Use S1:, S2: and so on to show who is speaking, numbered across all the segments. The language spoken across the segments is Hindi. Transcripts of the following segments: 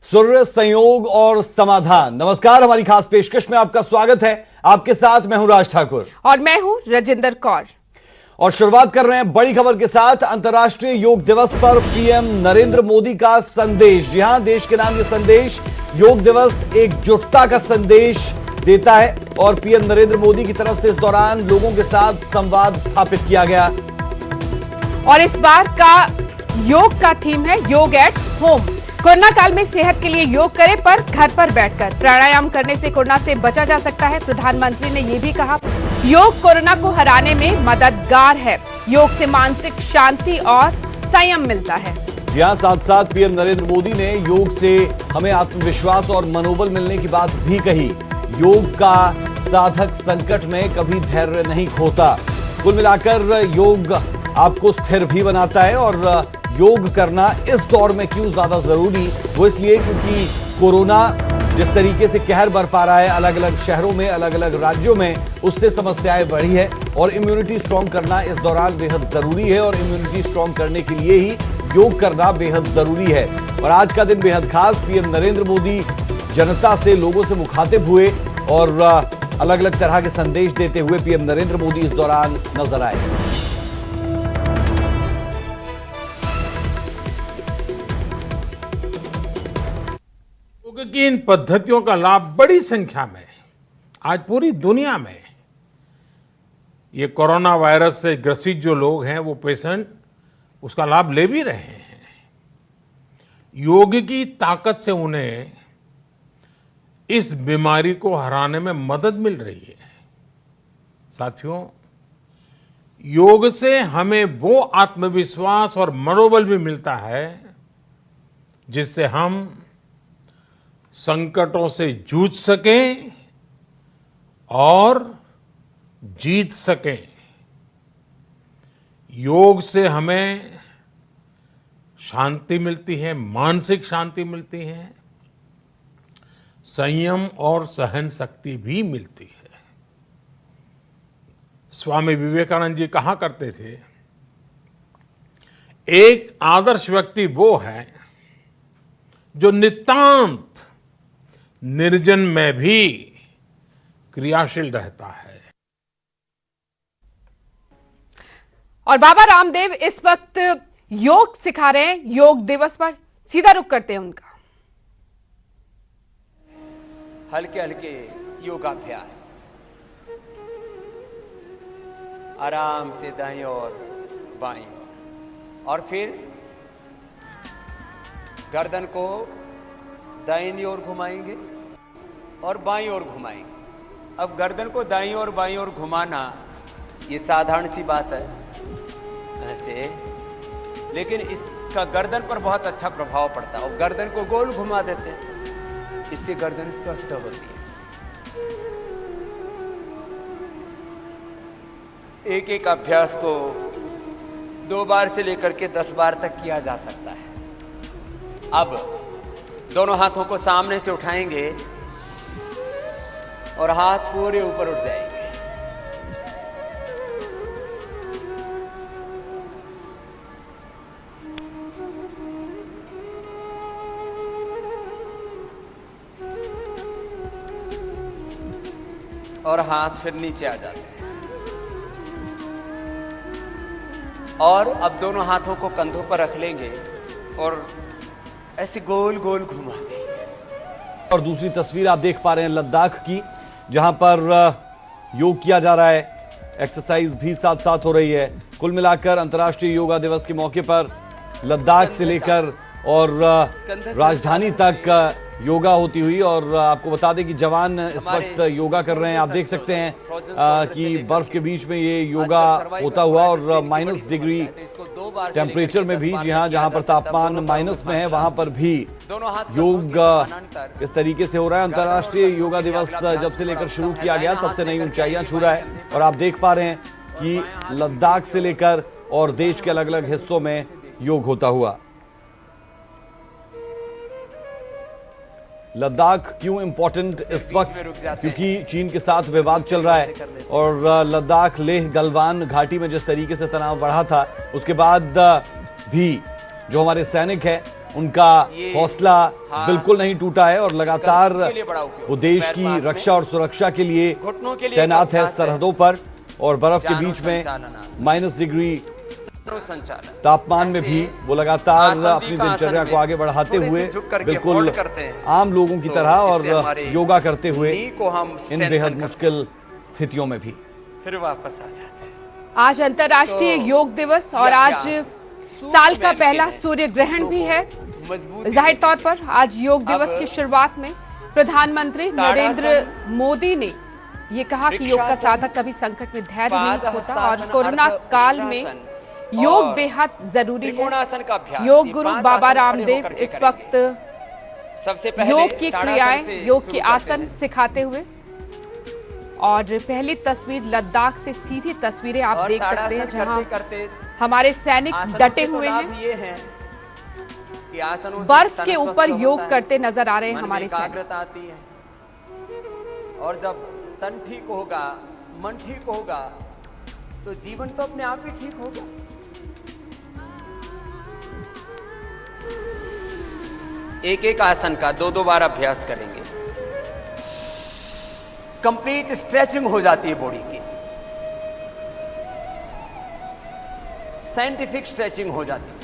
S1: सूर्य, संयोग और समाधान। नमस्कार, हमारी खास पेशकश में आपका स्वागत है। आपके साथ मैं हूं राज ठाकुर
S2: और मैं हूं रजिंदर कौर।
S1: और शुरुआत कर रहे हैं बड़ी खबर के साथ। अंतर्राष्ट्रीय योग दिवस पर पीएम नरेंद्र मोदी का संदेश। जी हां, देश के नाम ये संदेश। योग दिवस एकजुटता का संदेश देता है और पीएम नरेंद्र मोदी की तरफ से इस दौरान लोगों के साथ संवाद स्थापित किया गया।
S2: और इस बार का योग का थीम है योग एट होम। कोरोना काल में सेहत के लिए योग करें, पर घर पर बैठकर। प्राणायाम करने से कोरोना से बचा जा सकता है। प्रधानमंत्री ने यह भी कहा, योग कोरोना को हराने में मददगार है। योग से मानसिक शांति और संयम मिलता है।
S1: यहां साथ साथ पीएम नरेंद्र मोदी ने योग से हमें आत्मविश्वास और मनोबल मिलने की बात भी कही। योग का साधक संकट में कभी धैर्य नहीं खोता। कुल मिलाकर योग आपको स्थिर भी बनाता है। और योग करना इस दौर में क्यों ज्यादा जरूरी, वो इसलिए क्योंकि कोरोना जिस तरीके से कहर बरपा रहा है अलग अलग शहरों में, अलग अलग राज्यों में, उससे समस्याएं बढ़ी है और इम्यूनिटी स्ट्रांग करना इस दौरान बेहद जरूरी है। और इम्यूनिटी स्ट्रांग करने के लिए ही योग करना बेहद जरूरी है। और आज का दिन बेहद खास। पीएम नरेंद्र मोदी जनता से, लोगों से मुखातिब हुए और अलग अलग तरह के संदेश देते हुए पीएम नरेंद्र मोदी इस दौरान नजर आए।
S3: योग की इन पद्धतियों का लाभ बड़ी संख्या में आज पूरी दुनिया में ये कोरोना वायरस से ग्रसित जो लोग हैं, वो पेशेंट उसका लाभ ले भी रहे हैं। योग की ताकत से उन्हें इस बीमारी को हराने में मदद मिल रही है। साथियों, योग से हमें वो आत्मविश्वास और मनोबल भी मिलता है जिससे हम संकटों से जूझ सकें और जीत सकें। योग से हमें शांति मिलती है, मानसिक शांति मिलती है, संयम और सहन शक्ति भी मिलती है। स्वामी विवेकानंद जी कहा करते थे, एक आदर्श व्यक्ति वो है जो नितांत निर्जन में भी क्रियाशील रहता है।
S2: और बाबा रामदेव इस वक्त योग सिखा रहे हैं। योग दिवस पर सीधा रुख करते हैं उनका।
S4: हल्के हल्के योगाभ्यास, आराम से दाईं और बाईं ओर, और फिर गर्दन को दाईं ओर घुमाएंगे और बाईं ओर घुमाएंगे। अब गर्दन को दाईं और बाईं ओर घुमाना ये साधारण सी बात है ऐसे, लेकिन इसका गर्दन पर बहुत अच्छा प्रभाव पड़ता है। और गर्दन को गोल घुमा देते हैं, इससे गर्दन स्वस्थ होती है। एक एक अभ्यास को 2 बार से लेकर के 10 बार तक किया जा सकता है। अब दोनों हाथों को सामने से उठाएंगे और हाथ पूरे ऊपर उठ जाएंगे। और हाथ फिर नीचे आ जाते हैं। और अब दोनों हाथों को कंधों पर रख लेंगे और ऐसे गोल गोल घुमा देंगे।
S1: और दूसरी तस्वीर आप देख पा रहे हैं लद्दाख की, जहां पर योग किया जा रहा है। एक्सरसाइज भी साथ साथ हो रही है। कुल मिलाकर अंतर्राष्ट्रीय योगा दिवस के मौके पर लद्दाख से लेकर और राजधानी तक योगा होती हुई। और आपको बता दें कि जवान इस वक्त योगा कर रहे हैं। आप देख सकते हैं कि बर्फ के बीच में ये योगा होता हुआ और -, डिग्री टेम्परेचर में भी, जी हाँ, जहां पर तापमान माइनस में है वहां पर भी योग इस तरीके से हो रहा है। अंतर्राष्ट्रीय योगा दिवस जब से लेकर शुरू किया गया तब से नई ऊंचाइयां छू रहा है। और आप देख पा रहे हैं कि लद्दाख से लेकर और देश के अलग अलग हिस्सों में योग होता हुआ। लद्दाख क्यों इंपॉर्टेंट इस वक्त, क्योंकि चीन के साथ विवाद चल रहा है और लद्दाख लेह गलवान घाटी में जिस तरीके से तनाव बढ़ा था, उसके बाद भी जो हमारे सैनिक हैं उनका
S4: ये
S1: हौसला
S4: हाथ
S1: बिल्कुल नहीं टूटा है और लगातार
S4: गर्दन के लिए बड़ा उपयोग।
S1: वो देश
S4: पैर
S1: की
S4: पास में,
S1: रक्षा और सुरक्षा के लिए
S4: घुटनों के लिए
S1: तैनात है
S4: अभ्यास है।
S1: सरहदों पर और बर्फ के
S4: जानो
S1: बीच में
S4: संचालन
S1: -डिग्री
S4: संचालन
S1: तापमान में
S4: ऐसे
S1: भी वो लगातार
S4: आसन भी
S1: अपनी
S4: का आसन
S1: दिनचर्या
S4: में
S1: को आगे बढ़ाते
S4: थोड़े से
S1: हुए
S4: झुक करके
S1: बिल्कुल
S4: होल्ड करते हैं।
S1: आम लोगों की
S4: तो
S1: तरह
S4: इससे
S1: और
S4: हमारे
S1: योगा करते हुए
S4: नी को हम
S1: इन
S4: strengthen
S1: बेहद
S4: करते
S1: मुश्किल स्थितियों में भी।
S4: फिर वापस आ जाते हैं।
S2: आज अंतर्राष्ट्रीय
S4: तो
S2: योग दिवस और
S4: ये
S2: आज
S4: अभ्यास
S2: साल का
S4: सूर्य
S2: पहला
S4: के
S2: सूर्य ग्रहण भी है।
S4: मजबूती
S2: जाहिर तौर
S4: देती
S2: पर आज योग दिवस
S4: अब
S2: की शुरुआत में प्रधानमंत्री नरेंद्र
S4: ताड़ासन,
S2: मोदी ने ये कहा कि योग का
S4: वृक्षासन,
S2: साधक कभी संकट में धैर्य नहीं खोता और
S4: पादहस्तासन,
S2: कोरोना काल में
S4: अर्धउष्ट्रासन
S2: योग
S4: और
S2: बेहद जरूरी है।
S4: त्रिकोणासन का अभ्यास।
S2: योग
S4: ये
S2: गुरु
S4: 5
S2: बाबा
S4: आसन खड़े
S2: रामदेव
S4: होकर के
S2: इस
S4: करेंगे।
S2: वक्त
S4: सबसे पहले
S2: योग की
S4: ताड़ासन
S2: क्रियाएं,
S4: से
S2: योग के
S4: शुरू करते
S2: आसन
S4: हैं।
S2: सिखाते हुए और पहली तस्वीर लद्दाख से सीधी तस्वीरें आप
S4: और
S2: देख सकते हैं
S4: ताड़ासन
S2: जहां
S4: करते
S2: हमारे सैनिक
S4: आसनों
S2: डटे
S4: के तो
S2: हुए
S4: लाभ
S2: हैं,
S4: ये हैं कि आसनों से
S2: बर्फ
S4: तन
S2: के
S4: स्वस्थ
S2: ऊपर
S4: होता
S2: योग
S4: है,
S2: करते नजर आ रहे हैं
S4: मन में
S2: हमारे सैनिक।
S4: एकाग्रता आती है और जब तन ठीक होगा, मन ठीक होगा तो जीवन तो अपने आप ही ठीक होगा। एक एक आसन का 2-2 बार अभ्यास करेंगे। कंप्लीट स्ट्रेचिंग हो जाती है बॉडी की, साइंटिफिक स्ट्रेचिंग हो जाती है,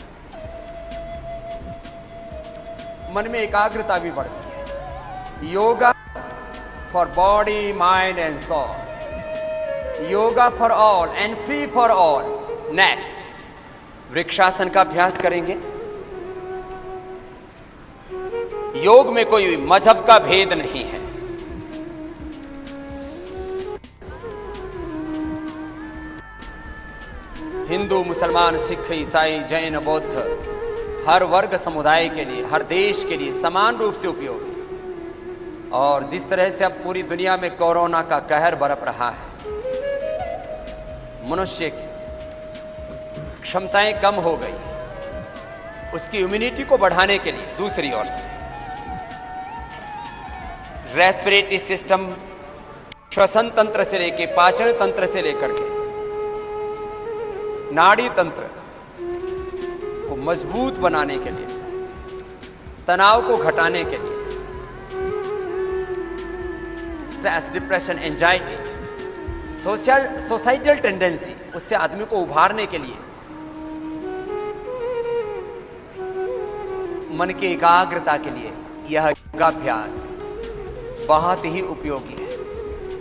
S4: मन में एकाग्रता भी बढ़ती है। Yoga for body, mind and soul, yoga for all and free for all. Next वृक्षासन का अभ्यास करेंगे। योग में कोई मजहब का भेद नहीं है। हिंदू, मुसलमान, सिख, ईसाई, जैन, बौद्ध, हर वर्ग समुदाय के लिए, हर देश के लिए समान रूप से उपयोगी। और जिस तरह से अब पूरी दुनिया में कोरोना का कहर बरप रहा है, मनुष्य की क्षमताएं कम हो गई, उसकी इम्यूनिटी को बढ़ाने के लिए दूसरी ओर से रेस्पिरेटरी सिस्टम, श्वसन तंत्र से लेकर पाचन तंत्र से लेकर के नाड़ी तंत्र को मजबूत बनाने के लिए, तनाव को घटाने के लिए, stress, depression, anxiety, societal tendency, उससे आदमी को उभारने के लिए, मन की एकाग्रता के लिए यह योगाभ्यास बहुत ही उपयोगी है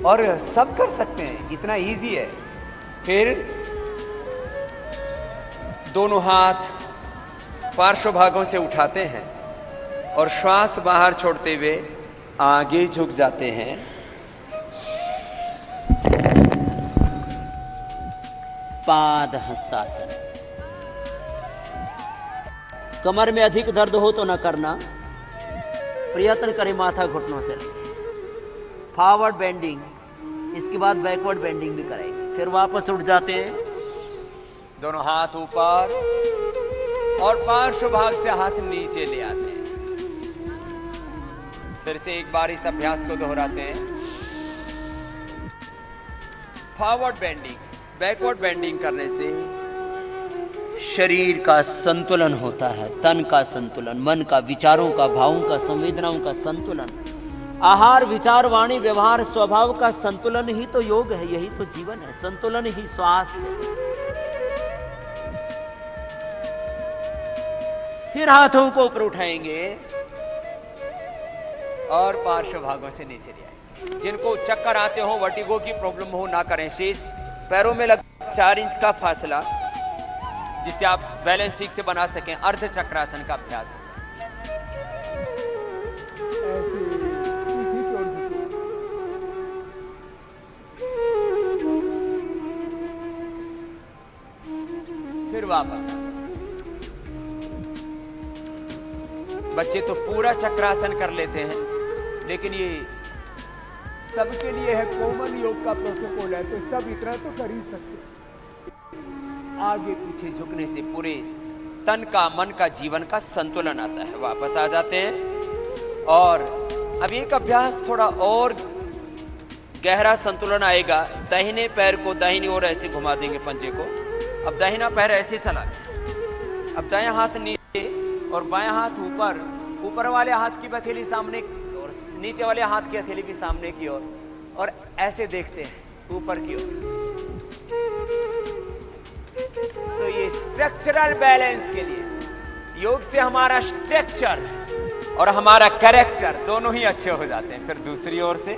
S4: और सब कर सकते हैं, इतना इजी है। फिर दोनों हाथ पार्श्व भागों से उठाते हैं और श्वास बाहर छोड़ते हुए आगे झुक जाते हैं।
S5: पाद हस्तासन। कमर में अधिक दर्द हो तो न करना, प्रयत्न करें माथा घुटनों से रखें। फॉरवर्ड बेंडिंग, इसके बाद बैकवर्ड बेंडिंग भी करेंगे। फिर वापस उठ जाते हैं,
S4: दोनों हाथ ऊपर और पार्श्व भाग से हाथ नीचे ले आते हैं। फिर से एक बार इस अभ्यास को दोहराते हैं। फॉरवर्ड बेंडिंग, बैकवर्ड बेंडिंग करने से
S5: शरीर का संतुलन होता है, तन का संतुलन, मन का, विचारों का, भावों का, संवेदनाओं का संतुलन, आहार, विचार, वाणी, व्यवहार, स्वभाव का संतुलन ही तो योग है, यही तो जीवन है। संतुलन ही स्वास्थ्य है।
S4: फिर हाथों को ऊपर उठाएंगे और पार्श्व भागों से नीचे ले आएंगे। जिनको चक्कर आते हो, वर्टिगो की प्रॉब्लम हो, ना करें। शेष पैरों में लग 4 इंच का फासला, जिससे आप बैलेंस ठीक से बना सकें। अर्ध चक्रासन का अभ्यास। फिर वापस। बच्चे तो पूरा चक्रासन कर लेते हैं, लेकिन ये सबके लिए है, कॉमन योग का प्रोटोकॉल है, तो सब इतना तो कर ही सकते। आगे पीछे झुकने से पूरे तन का, मन का, जीवन का संतुलन आता है। वापस आ जाते हैं और अब एक अभ्यास थोड़ा और गहरा संतुलन आएगा। दाहिने पैर को दाहिनी ओर ऐसे घुमा देंगे, पंजे को। अब दाहिना पैर ऐसे चला, अब दायां हाथ नीचे, और बायां हाथ ऊपर, ऊपर वाले हाथ की हथेली सामने और नीचे वाले हाथ की हथेली भी सामने की ओर, और ऐसे देखते हैं ऊपर की ओर। तो ये स्ट्रक्चरल बैलेंस के लिए योग से हमारा स्ट्रक्चर और हमारा कैरेक्टर दोनों ही अच्छे हो जाते हैं। फिर दूसरी ओर से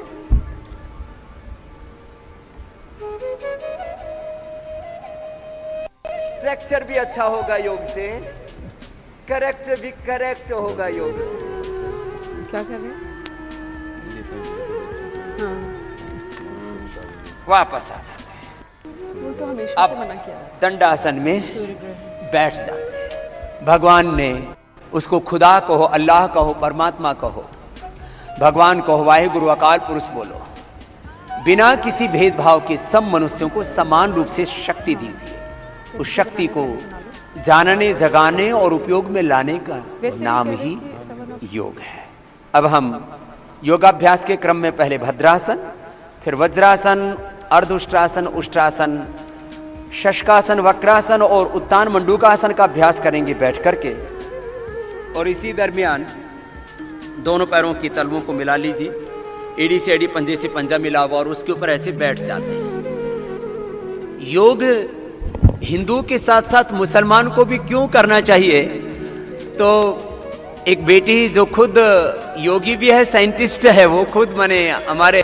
S4: स्ट्रक्चर भी अच्छा होगा योग से, कैरेक्टर भी करेक्ट होगा योग से।
S2: क्या कर रहे हैं?
S4: वापस आ जाते हैं।
S2: वो तो हमेशा से मना किया है।
S4: दंडासन में
S2: सूर्य ग्रहण।
S4: बैठ जाते हैं। भगवान ने उसको खुदा कहो, अल्लाह कहो, परमात्मा कहो, भगवान कहो, वाहिगुरु, अकाल पुरुष बोलो, बिना किसी भेदभाव के सब मनुष्यों को समान रूप से शक्ति दी थी। उस शक्ति को जानने, जगाने और उपयोग में लाने का नाम ही योग है। अब हम योगाभ्यास के क्रम में पहले भद्रासन, फिर वज्रासन, अर्धउष्ट्रासन, उष्ट्रासन, शशकासन, वक्रासन और उत्तान मंडूकासन का अभ्यास करेंगे बैठ करके। और इसी दरमियान दोनों पैरों की तलवों को मिला लीजिए, एड़ी से एड़ी, पंजे से पंजा मिला हुआ, और उसके ऊपर ऐसे बैठ जाते हैं। योग हिंदू के साथ साथ मुसलमान को भी क्यों करना चाहिए? तो एक बेटी जो खुद योगी भी है, साइंटिस्ट है, वो खुद माने हमारे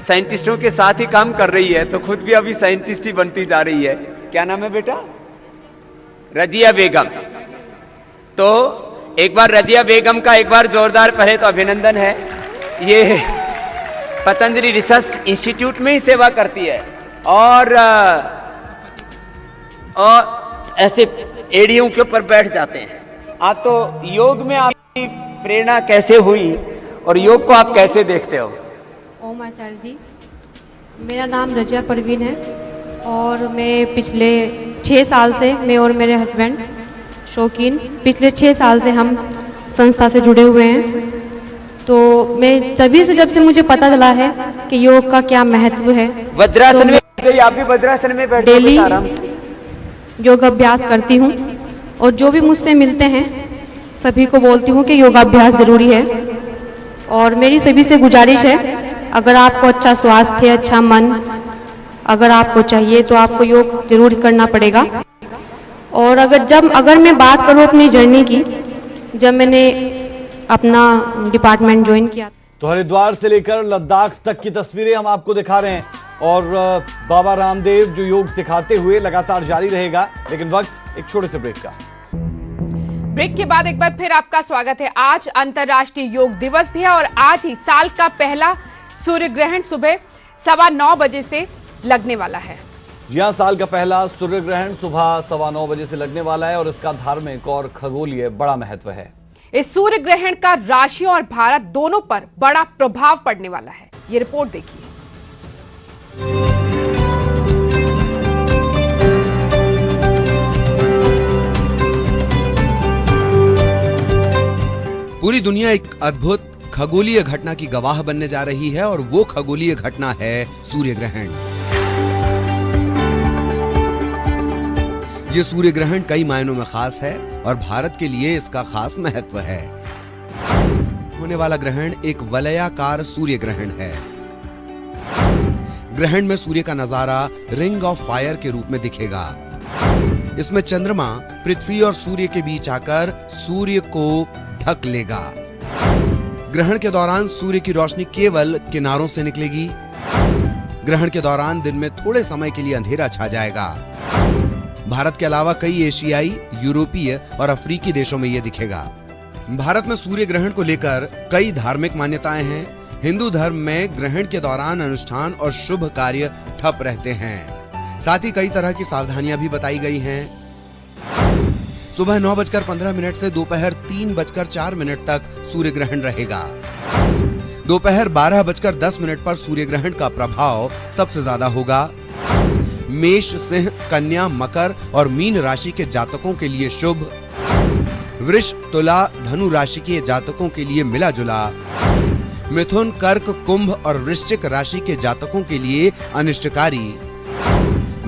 S4: साइंटिस्टों के साथ ही काम कर रही है, तो खुद भी अभी साइंटिस्ट ही बनती जा रही है। क्या नाम है बेटा? रजिया बेगम। तो एक बार रजिया बेगम का एक बार जोरदार पहले तो अभिनंदन है। ये पतंजलि रिसर्च इंस्टीट्यूट में ही सेवा करती है, और ऐसे एड़ियों के ऊपर बैठ जाते हैं। आप तो योग में आपकी प्रेरणा कैसे हुई और योग को आप कैसे देखते हो?
S6: ओम आचार्य जी, मेरा नाम रजिया परवीन है और मैं पिछले 6 साल से, मैं और मेरे हस्बैंड शौकीन, पिछले 6 साल से हम संस्था से जुड़े हुए हैं। तो मैं तभी से, जब से मुझे पता चला है कि योग का क्या महत्व है,
S4: वज्रासन में आप भी वज्रासन में बैठ
S6: डेली योग अभ्यास करती हूँ, और जो भी मुझसे मिलते हैं सभी को बोलती हूँ कि योगाभ्यास जरूरी है। और मेरी सभी से गुजारिश है, अगर आपको अच्छा स्वास्थ्य, अच्छा मन अगर आपको चाहिए तो आपको योग जरूर करना पड़ेगा। और अगर मैं बात करूँ अपनी जर्नी की, जब मैंने अपना डिपार्टमेंट ज्वाइन किया,
S1: तो हरिद्वार से लेकर लद्दाख तक की तस्वीरें हम आपको दिखा रहे हैं, और बाबा रामदेव जो योग सिखाते हुए लगातार जारी रहेगा। लेकिन वक्त एक छोटे से ब्रेक का।
S2: ब्रेक के बाद एक बार फिर आपका स्वागत है। आज अंतर्राष्ट्रीय योग दिवस भी है, और आज ही साल का पहला सूर्य ग्रहण सुबह 9:15 बजे से लगने वाला है।
S1: जी हां, साल का पहला सूर्य ग्रहण सुबह 9:15 बजे से लगने वाला है, और इसका धार्मिक और खगोलीय बड़ा महत्व है।
S2: इस सूर्य ग्रहण का राशि और भारत दोनों पर बड़ा प्रभाव पड़ने वाला है। ये रिपोर्ट देखिए।
S7: पूरी दुनिया एक अद्भुत खगोलीय घटना की गवाह बनने जा रही है, और वो खगोलीय घटना है सूर्य ग्रहण। ये सूर्य ग्रहण कई मायनों में खास है, और भारत के लिए इसका खास महत्व है। होने वाला ग्रहण एक वलयाकार सूर्य ग्रहण है। ग्रहण में सूर्य का नजारा रिंग ऑफ फायर के रूप में दिखेगा। इसमें चंद्रमा पृथ्वी और सूर्य के बीच आकर सूर्य को ढक लेगा। ग्रहण के दौरान सूर्य की रोशनी केवल किनारों से निकलेगी। ग्रहण के दौरान दिन में थोड़े समय के लिए अंधेरा छा जाएगा। भारत के अलावा कई एशियाई, यूरोपीय और अफ्रीकी देशों में यह दिखेगा। भारत में सूर्य ग्रहण को लेकर कई धार्मिक मान्यताएं हैं। हिंदू धर्म में ग्रहण के दौरान अनुष्ठान और शुभ कार्य ठप रहते हैं। साथ ही कई तरह की सावधानियां भी बताई गई हैं। सुबह 9:15 से दोपहर 3:04 तक सूर्य ग्रहण रहेगा। दोपहर 12:10 पर सूर्य ग्रहण का प्रभाव सबसे ज्यादा होगा। मेष, सिंह, कन्या, मकर और मीन राशि के जातकों के लिए शुभ, वृष, तुला, धनु राशि के जातकों के लिए मिला जुला, मिथुन, कर्क, कुंभ और वृश्चिक राशि के जातकों के लिए अनिष्टकारी।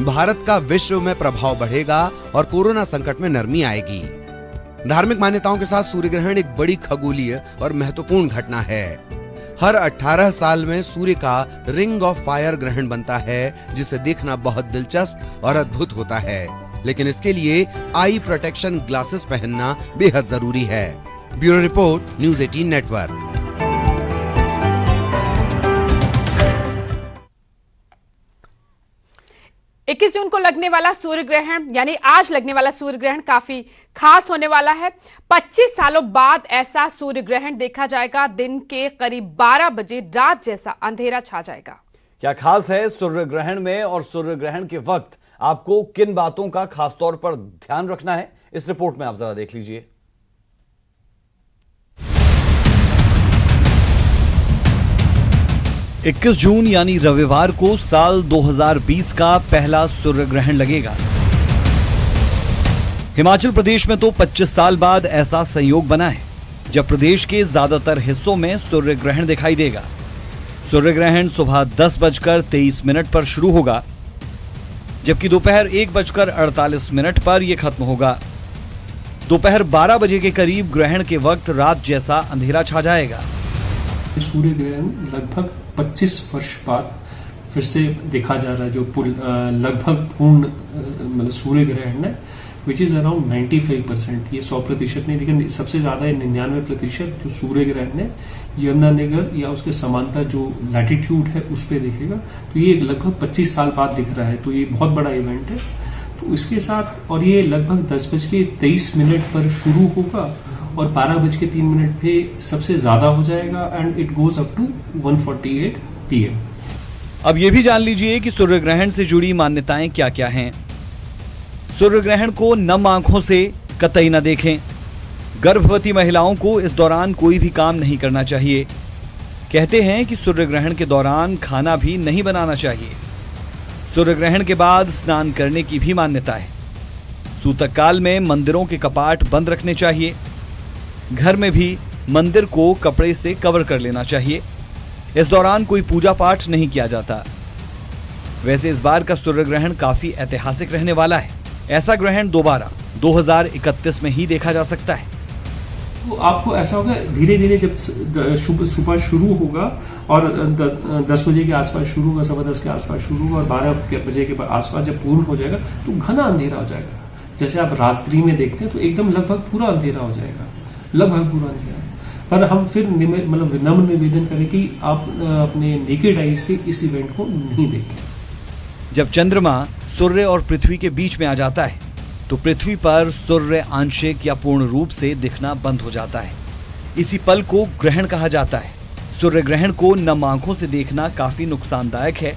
S7: भारत का विश्व में प्रभाव बढ़ेगा और कोरोना संकट में नरमी आएगी। धार्मिक मान्यताओं के साथ सूर्य ग्रहण एक बड़ी खगोलीय और महत्वपूर्ण घटना है। हर 18 साल में सूर्य का रिंग ऑफ फायर ग्रहण बनता है, जिसे देखना बहुत दिलचस्प और अद्भुत होता है। लेकिन इसके लिए आई प्रोटेक्शन ग्लासेस पहनना बेहद जरूरी है। Bureau report, news 18 network.
S2: इक्कीस जून को लगने वाला सूर्य ग्रहण यानी आज लगने वाला सूर्य ग्रहण काफी खास होने वाला है। 25 सालों बाद ऐसा सूर्य ग्रहण देखा जाएगा। दिन के करीब 12 बजे रात जैसा अंधेरा छा जाएगा।
S1: क्या खास है सूर्य ग्रहण में और सूर्य ग्रहण के वक्त आपको किन बातों का खासतौर पर ध्यान रखना है, इस रिपोर्ट में आप जरा देख लीजिए। इक्कीस जून यानी रविवार को साल 2020 का पहला सूर्य ग्रहण लगेगा। हिमाचल प्रदेश में तो 25 साल बाद ऐसा संयोग बना है जब प्रदेश के ज्यादातर हिस्सों में सूर्य ग्रहण दिखाई देगा। सूर्य ग्रहण सुबह 10:23 पर शुरू होगा, जबकि दोपहर 1:48 पर यह खत्म होगा। दोपहर 12 बजे के करीब ग्रहण के वक्त रात जैसा अंधेरा छा जाएगा।
S8: सूर्य ग्रहण लगभग 25 वर्ष बाद फिर से देखा जा रहा है, जो लगभग पूर्ण मतलब सूर्य ग्रहण है, विच इज अराउंड 95%। ये 100% नहीं, लेकिन सबसे ज्यादा 99% जो सूर्य ग्रहण है यमुनानगर या उसके समांतर जो लैटिट्यूड है उस पर दिखेगा। तो ये लगभग 25 साल बाद दिख रहा है, तो ये बहुत बड़ा इवेंट है। तो इसके साथ और ये लगभग 10:23 पर शुरू होगा और 12:03 पे सबसे ज्यादा हो जाएगा and it goes up to 1:48 PM।
S1: अब यह भी जान लीजिए कि सूर्य ग्रहण से जुड़ी मान्यताएं क्या क्या हैं। सूर्य ग्रहण को नम आंखों से कतई न देखें। गर्भवती महिलाओं को इस दौरान कोई भी काम नहीं करना चाहिए। कहते हैं कि सूर्य ग्रहण के दौरान खाना भी नहीं बनाना चाहिए। सूर्य ग्रहण के बाद स्नान करने की भी मान्यता है। सूतक काल में मंदिरों के कपाट बंद रखने चाहिए। घर में भी मंदिर को कपड़े से कवर कर लेना चाहिए। इस दौरान कोई पूजा पाठ नहीं किया जाता। वैसे इस बार का सूर्य ग्रहण काफी ऐतिहासिक रहने वाला है। ऐसा ग्रहण दोबारा 2031 में ही देखा जा सकता है।
S8: तो आपको ऐसा होगा धीरे धीरे जब सुबह शुरू होगा और 10 बजे के आसपास शुरू होगा, 10:15 के आसपास शुरू होगा और 12 बजे के आसपास जब पूर्ण हो जाएगा तो घना अंधेरा हो जाएगा। जैसे आप रात्रि में देखते हैं तो एकदम लगभग पूरा अंधेरा हो जाएगा, लगभग पूरा अंधेरा। पर हम फिर मतलब विनम्र निवेदन करें कि आप अपने नेकेड आई से इस इवेंट को नहीं देखें।
S1: जब चंद्रमा सूर्य और पृथ्वी के बीच में आ जाता है तो पृथ्वी पर सूर्य आंशिक या पूर्ण रूप से दिखना बंद हो जाता है। इसी पल को ग्रहण कहा जाता है। सूर्य ग्रहण को नम आंखों से देखना काफी नुकसानदायक है।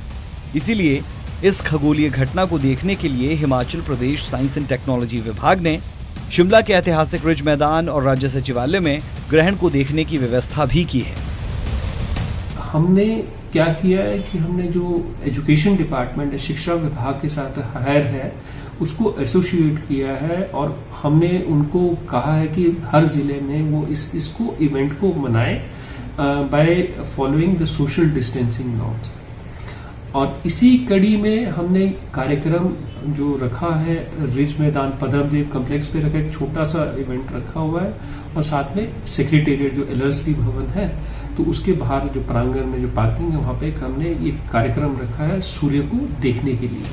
S1: इसीलिए इस खगोलीय घटना को देखने के लिए Himachal Pradesh science and technology विभाग ने शिमला के ऐतिहासिक रिज मैदान और राज्य सचिवालय में ग्रहण को देखने की व्यवस्था भी की है।
S8: हमने क्या किया है कि हमने जो एजुकेशन डिपार्टमेंट है, शिक्षा विभाग के साथ हायर है, उसको एसोसिएट किया है और हमने उनको कहा है कि हर जिले में वो इसको इवेंट को मनाए by following the social distancing norms. और इसी कड़ी में हमने कार्यक्रम जो रखा है रिज मैदान पद्मदेव कॉम्प्लेक्स पे रखा, एक छोटा सा इवेंट रखा हुआ है और साथ में सेक्रेटेरिएट जो एलआरएसपी भवन है तो उसके बाहर जो प्रांगण में जो पार्किंग है वहां पे हमने ये कार्यक्रम रखा है सूर्य को देखने के लिए।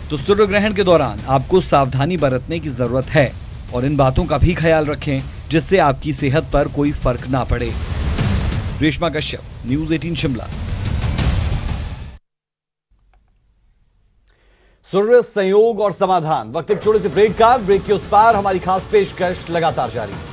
S1: तो सूर्य ग्रहण के दौरान आपको सावधानी बरतने की जरूरत है और इन बातों का भी ख्याल रखें जिससे आपकी सेहत पर कोई फर्क ना पड़े। रेशमा कश्यप, न्यूज़ 18 शिमला। सूर्य संयोग और समाधान। वक्त एक छोटे से ब्रेक का। ब्रेक के उस पार हमारी खास पेशकश लगातार जारी है।